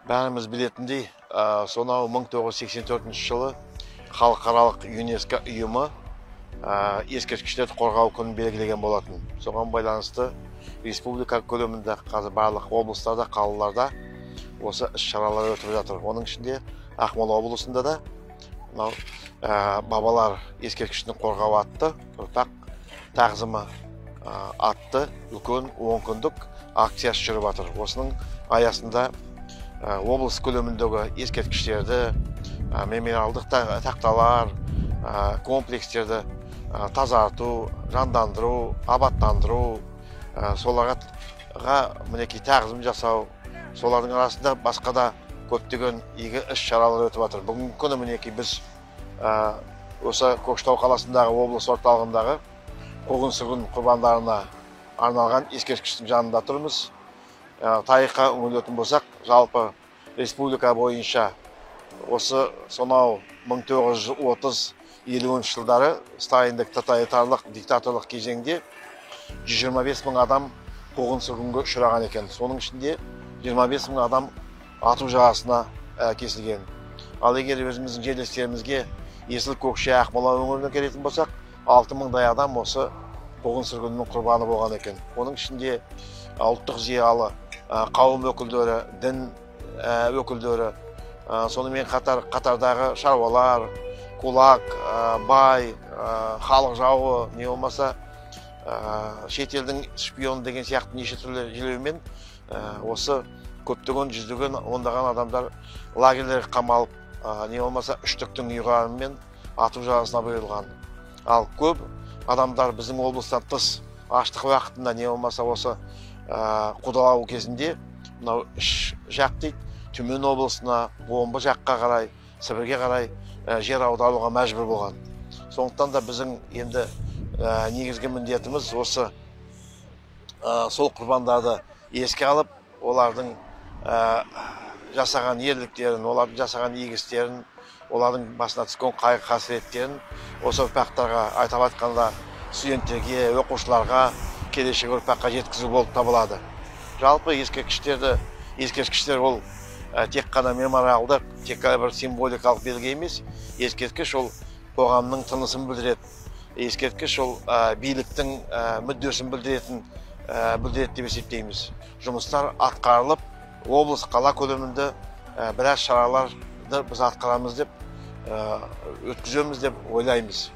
Бәріміз білетіндей, сонау 1984 жылы халықаралық ЮНЕСКО ұйымы ескерткіштерді қорғау күнін белгілеген болатын. Соған байланысты республика көлемінде қазір барлық облыстарда, қалаларда осы іс-шаралар өтіп жатыр. Оның ішінде Ақмола облысында да бабалар ескерткішін қорғау атты, ұрпақ тағзымы атты үлкен 10 күндік акциясы жүріп жатыр. Осының аясында облыс көлеміндегі ескерткіштерді, мемориалдық тақталар, комплекстерді тазарту, жандандыру, абаттандыру, соларға мінекей тағзым жасау, солардың арасында басқа да көптеген игі іс-шаралар өтіп жатыр. Бүгінгі күні мінекей біз осы Көкшетау қаласындағы облыс орталығындағы қуғын-сүргін құрбандарына арналған ескерткіштің жанында тұрмыз. Тарихқа үңілетін болсақ, жалпы республика бойынша осы сонау 1930-50 жылдары сталиндік тоталитарлық диктаторлық кезеңде 125 мың адам қуғын-сүргінге ұшыраған екен. Соның ішінде 25 мың адам ату жағасына кесілген. Ал егер өзіміздің жерлестерімізге Есіл Көкше Ақмола өңіріне келетін болсақ, 6 мыңдай адам осы қуғын-сүргіннің құрбаны болған екен. Оның ішінде ұлттық зиялы қауым өкілдері, дін өкілдері, сонымен қатардағы шаруалар, кулак, бай, халық жауы, не болмаса шетелдің шпион деген сияқты неше түрлі желеумен осы көптеген жүздеген ондаған адамдар лагерлерге қамалып, не болмаса үштіктің ұйғарымымен ату жазасына бұйырылған. Ал көп адамдар біздің облыстан тыс аштық уақытында, не болмаса осы қудалау кезінде мынау үш жақ дейді, Түмен облысына, Омбы жаққа қарай, Сібірге қарай жер аударуға мәжбүр болған. Сондықтан да біздің енді негізгі міндетіміз осы сол құрбандарды еске алып, олардың жасаған ерліктерін, олардың жасаған игі істерін, олардың басына түскен қайғы қасіреттерін осы ұрпақтарға, айтып айтқанда студенттерге, оқушыларға, келешек ұрпаққа жеткізу болып табылады. Жалпы ескерткіштер ол тек қана мемориалдық, тек қана бір символикалық белгі емес. Ескерткіш ол қоғамның тынысын білдіреді. Ескерткіш ол биліктің мүддесін білдіреді деп есептейміз. Жұмыстар атқарылып, облыс қала көлемінде біраз шараларды біз атқарамыз деп өткіземіз деп ойлаймыз.